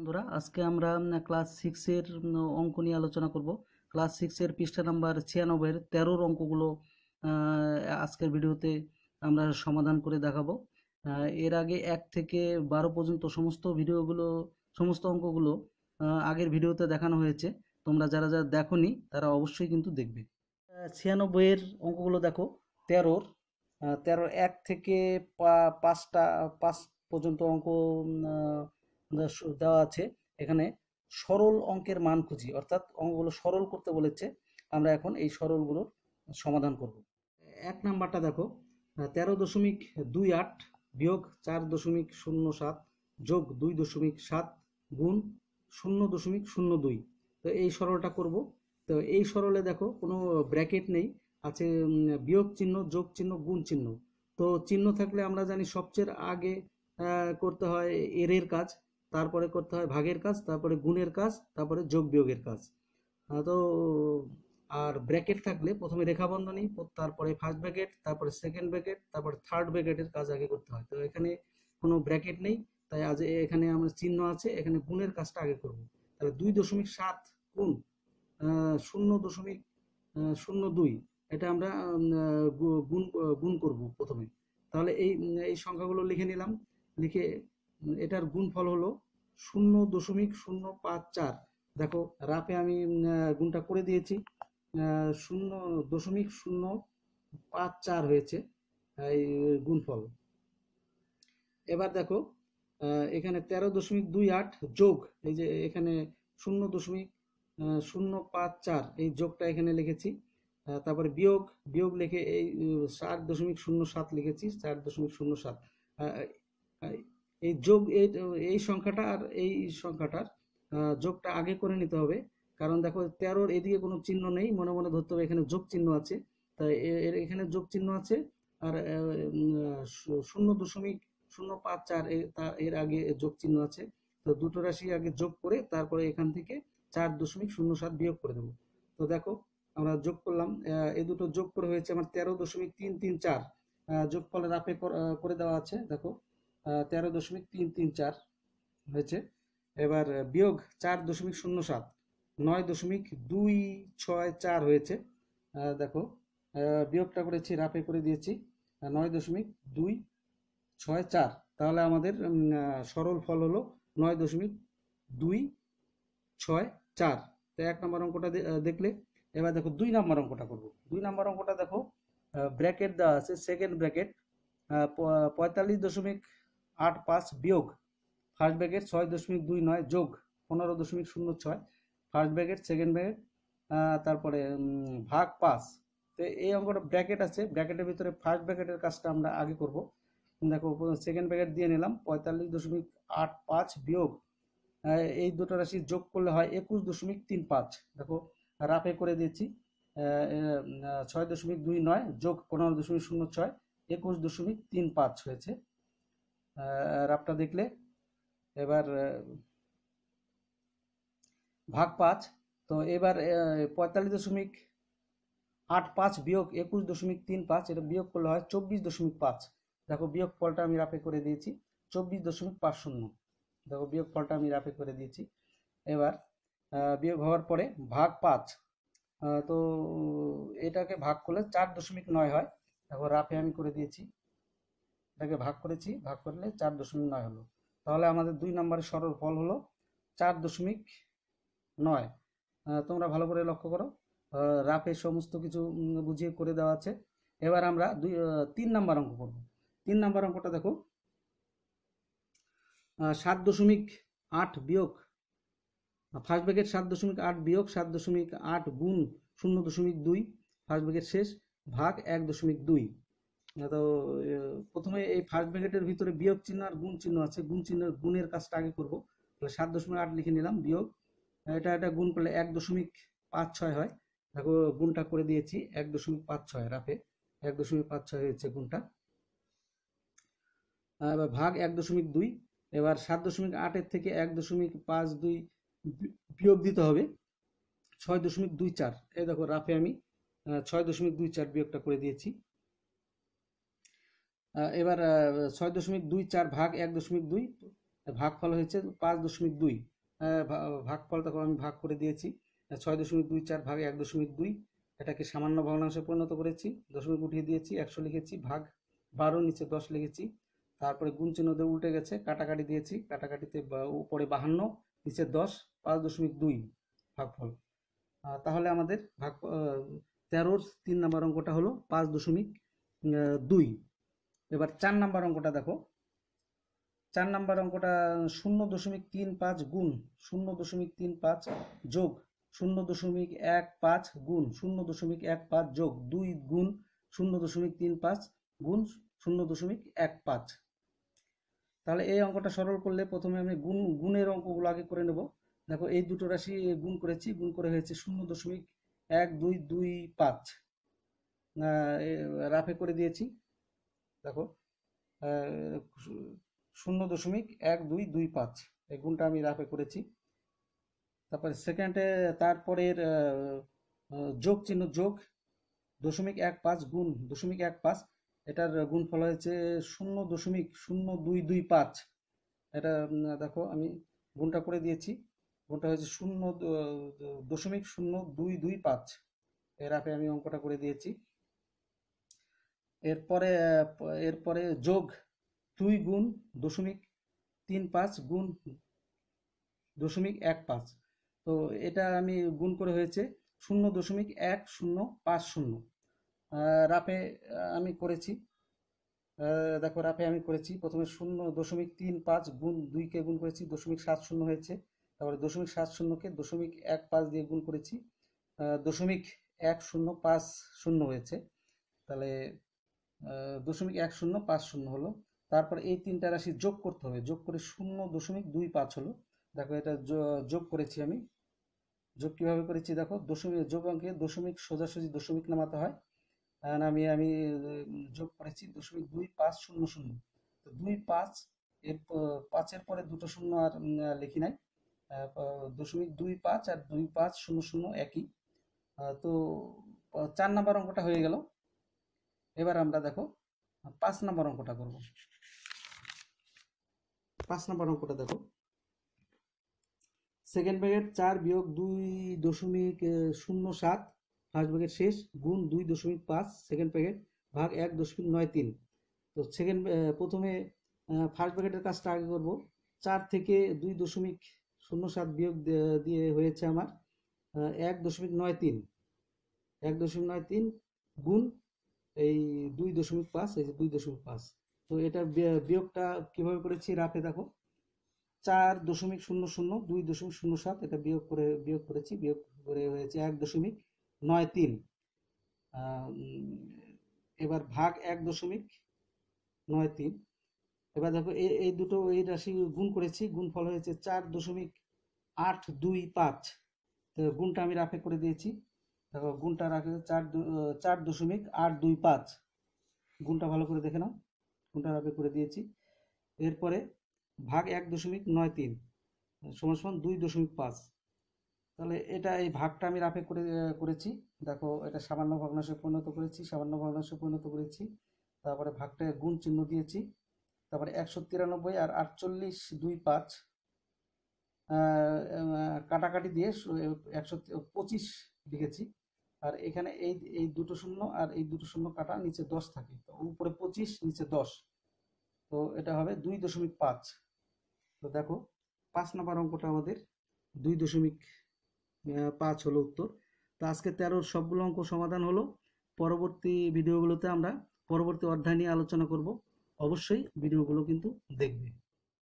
বন্ধুরা, আজকে আমরা ক্লাস 6 এর অঙ্ক নিয়ে আলোচনা করব। ক্লাস 6 এর পৃষ্ঠা নাম্বার 96 এর 13 অঙ্কগুলো আজকের ভিডিওতে আমরা সমাধান করে দেখাবো। এর আগে 1 থেকে 12 পর্যন্ত সমস্ত অঙ্কগুলো আগের ভিডিওতে দেখানো হয়েছে। তোমরা যারা যারা দেখোনি তারা অবশ্যই কিন্তু দেখবে। 96 এর অঙ্কগুলো দেখো। 13 1 থেকে 5 পর্যন্ত অঙ্ক দেওয়া আছে। এখানে সরল অঙ্কের মান খুঁজি, অর্থাৎ অঙ্কগুলো সরল করতে বলেছে। আমরা এখন এই সরলগুলোর সমাধান করব। 1 নাম্বারটা দেখো, 13.28 বিয়োগ 4.07 যোগ 2.7 গুণ 0.02। তো এই সরলটা করব। তো এই সরলে দেখো কোনো ব্র্যাকেট নেই, আছে বিয়োগ চিহ্ন, যোগ চিহ্ন, গুণ চিহ্ন। তো চিহ্ন থাকলে আমরা জানি সবচেয়ে আগে করতে হয় এর কাজ, তারপরে করতে হয় ভাগের কাজ, তারপরে গুণের কাজ, তারপরে যোগ বিয়োগের কাজ। তো আর ব্র্যাকেট থাকলে প্রথমে রেখা বন্ধনী, তারপরে ফার্স্ট ব্র্যাকেট, তারপরে সেকেন্ড ব্র্যাকেট, তারপরে থার্ড ব্র্যাকেটের কাজ আগে করতে হয়। তো এখানে কোনো ব্র্যাকেট নেই, তাই আজ এখানে আমরা চিহ্ন আছে, এখানে গুণের কাজটা আগে করব। তাহলে 2.7 গুণ 0.02, এটা আমরা গুণ করব প্রথমে। তাহলে এই সংখ্যাগুলো লিখে নিলাম। লিখে এটার গুণফল হলো 0.054। দেখো রাফে আমি গুণটা করে দিয়েছি, 0.054 হয়েছে এই গুণফল। এবার দেখো এখানে 13.28 যোগ, এই যে এখানে 0.054 এই যোগটা এখানে লিখেছি। তারপরে বিয়োগ লিখে এই 4.07 লিখেছি, 4.07। এই যোগ এই সংখ্যাটা আর এই সংখ্যাটার যোগটা আগে করে নিতে হবে, কারণ দেখো 13-র এদিকে কোনো চিহ্ন নেই, মনে মনে ধরতে হবে এখানে যোগ চিহ্ন আছে। তাই এখানে যোগ চিহ্ন আছে, আর 0.054 এর আগে যোগ চিহ্ন আছে। তো দুটো রাশি আগে যোগ করে তারপরে এখান থেকে 4.07 বিয়োগ করে দেবো। তো দেখো আমরা যোগ করলাম, এই দুটো যোগ করে হয়েছে আমার 13.334। যোগফলের রাফে করে দেওয়া আছে, দেখো 13.334 হয়েছে। এবার বিয়োগ 4.07, 9.264 হয়েছে। দেখো বিয়োগটা করেছি, রাফে করে দিয়েছি 9.264। তাহলে আমাদের সরল ফল হলো 9.264। তো 1 নম্বর অঙ্কটা দেখলে। এবার দেখো 2 নম্বর অঙ্কটা করব। 2 নম্বর অঙ্কটা দেখো, ব্র্যাকেট দেওয়া আছে, সেকেন্ড ব্র্যাকেট 45.85 বিয়োগ ফার্স্ট ব্র্যাকেট 6.29 যোগ 15.06 ফার্স্ট ব্র্যাকেট, সেকেন্ড ব্র্যাকেট, তারপরে ভাগ 5। তো এই অঙ্কটা ব্র্যাকেট আছে, ব্র্যাকেটের ভিতরে ফার্স্ট ব্র্যাকেটের কাজটা আমরা আগে করব। দেখো সেকেন্ড ব্র্যাকেট দিয়ে নিলাম, 45.85 বিয়োগ এই দুটো রাশি যোগ করলে হয় 21.35। দেখো রাফে করে দিয়েছি, 6.29 যোগ 15.06 21.35 হয়েছে রাফটা দেখলে। এবার ভাগ 5। তো এবার 45.85 বিয়োগ 21.35, এটা বিয়োগ করলে হয় 24.5। দেখো বিয়োগ ফলটা আমি রাফে করে দিয়েছি, 24.50। দেখো বিয়োগ ফলটা আমি রাফে করে দিয়েছি। এবার বিয়োগ হওয়ার পরে ভাগ 5, তো এটাকে ভাগ করলে 4.9 হয়। দেখো রাফে আমি করে দিয়েছি, এটাকে ভাগ করেছি, ভাগ করলে 4.9 হলো। তাহলে আমাদের 2 নম্বরের সরল ফল হলো 4.9। তোমরা ভালো করে লক্ষ্য করো, রাফে সমস্ত কিছু বুঝিয়ে করে দেওয়া আছে। এবার আমরা 3 নম্বর অঙ্ক করব। 3 নম্বর অঙ্কটা দেখো, 7.8 বিয়োগ ফার্স্ট ব্র্যাকেট 7.8 বিয়োগ 7.8 গুণ 0.2 ফার্স্ট ব্র্যাকেট শেষ ভাগ 1.2। তো প্রথমে এই ফার্স্ট ব্র্যাকেটের ভিতরে বিয়োগ চিহ্ন আর গুণ চিহ্ন আছে, গুণের কাজটা আগে করব। তাহলে 7.8 লিখে নিলাম, বিয়োগ এটা গুণ করলে 1.56 হয়। দেখো গুণটা করে দিয়েছি, 1.56 রাফে 1.56 হয়েছে গুণটা। এবার ভাগ 1.2। এবার 7.8-এর থেকে 1.52 বিয়োগ দিতে হবে 6.24। এই দেখো রাফে আমি 6.24 বিয়োগটা করে দিয়েছি। এবার 6.24 ভাগ 1.2, ভাগফল হয়েছে 5.2। ভাগফল দেখো আমি ভাগ করে দিয়েছি 6.24 ভাগ 1.2, এটাকে সামান্য ভগ্নাংশে পরিণত করেছি, দশমিক উঠিয়ে দিয়েছি, 100 লিখেছি, ভাগ 12 নিচে 10 লিখেছি, তারপরে গুণ চিহ্ন দিয়ে উল্টে গেছে, কাটাকাটি দিয়েছি, কাটাকাটিতে উপরে 52 নিচে 10, 5.2 ভাগফল। তাহলে আমাদের 13-র 3 নম্বর অঙ্কটা হলো 5.2। এবার 4 নম্বর অঙ্কটা দেখো। 4 নম্বর অঙ্কটা 0.35 গুণ 0.35 যোগ 0.15 গুণ 0.15 যোগ 2 গুণ 0.35 গুণ 0.15। তাহলে এই অঙ্কটা সরল করলে প্রথমে আমি গুণের অঙ্কগুলো আগে করে নেব। দেখো এই দুটো রাশি গুণ করেছি, গুণ করে হয়েছে 0.1225, রাফে করে দিয়েছি। দেখো 0.1225 এই গুণটা আমি রাফে করেছি। তারপরে সেকেন্ডে তারপরের যোগ চিহ্ন, যোগ 0.15 গুণ 0.15, এটার গুণফল হয়েছে 0.0225। এটা দেখো আমি গুণটা করে দিয়েছি, গুণটা হয়েছে 0.0225, এর আপে আমি অঙ্কটা করে দিয়েছি। এরপরে যোগ 2 গুণ 0.35 গুণ 0.15, তো এটা আমি গুণ করে হয়েছে 0.1050। রাফে আমি করেছি, দেখো রাফে আমি করেছি প্রথমে 0.35 গুণ 2কে গুণ করেছি, 0.70 হয়েছে, তারপরে 0.70কে 0.15 দিয়ে গুণ করেছি, 0.1050 হয়েছে, তাহলে 0.1050 হলো। তারপর এই তিনটা রাশি যোগ করতে হবে, যোগ করে 0.25 হলো। দেখো এটা যোগ করেছি আমি। যোগ কিভাবে করেছি দেখো, যোগ অঙ্কে দশমিক সোজাসুজি দশমিক নামাতে হয়, আমি যোগ করেছি 0.2500। তো 25 এর 5-এর পরে দুটো শূন্য আর লিখি নাই, 0.25 আর 2500 একই। তো 4 নম্বর অঙ্কটা হয়ে গেল। এবার আমরা দেখো 5 নম্বর অঙ্কটা করব। 5 নম্বর অঙ্কটা দেখো, সেকেন্ড ব্র্যাকেট 4 বিয়োগ 2.07 ফার্স্ট ব্র্যাকেট শেষ গুণ 2.5 সেকেন্ড ব্র্যাকেট ভাগ 1.93। তো প্রথমে ফার্স্ট ব্র্যাকেটের কাজটা আগে করব। 4 থেকে 2.07 বিয়োগ দিয়ে হয়েছে আমার 1.93, 1.93 গুণ এই 2.5, এই যে 2.5। তো এটা বিয়োগটা কিভাবে করেছি রাফে দেখো, 4.00 2.07, এটা বিয়োগ করেছি, বিয়োগ করে হয়েছে 1.93। এবার ভাগ 1.93। এবার দেখো এই দুটো এই রাশি গুণ করেছি, গুণফল হয়েছে 4.825। তো গুণটা আমি রাফে করে দিয়েছি, দেখো গুণটা রাখে 4.825, গুণটা ভালো করে দেখে নাও, গুণটা রাফে করে দিয়েছি। এরপরে ভাগ 1.93 সমান 2.5। তাহলে এটা এই ভাগটা আমি রাফে করেছি, দেখো এটা সামান্য ভগ্নাংশে পরিণত করেছি, সামান্য ভগ্নাংশে পরিণত করেছি, তারপরে ভাগটা গুণ চিহ্ন দিয়েছি, তারপরে 193 আর 48.25 কাটাকাটি দিয়ে 125 লিখেছি। আর এখানে এই দুটো শূন্য আর এই দুটো শূন্য কাটা, নিচে 10 থাকে, তো উপরে 25 নিচে 10, তো এটা হবে 2.5। তো দেখো 5 নম্বর অঙ্কটা আমাদের 2.5 হলো উত্তর। তো আজকে 13-র সবগুলো অঙ্ক সমাধান হলো। পরবর্তী ভিডিওগুলোতে আমরা পরবর্তী অধ্যায় নিয়ে আলোচনা করব, অবশ্যই ভিডিওগুলো কিন্তু দেখবে।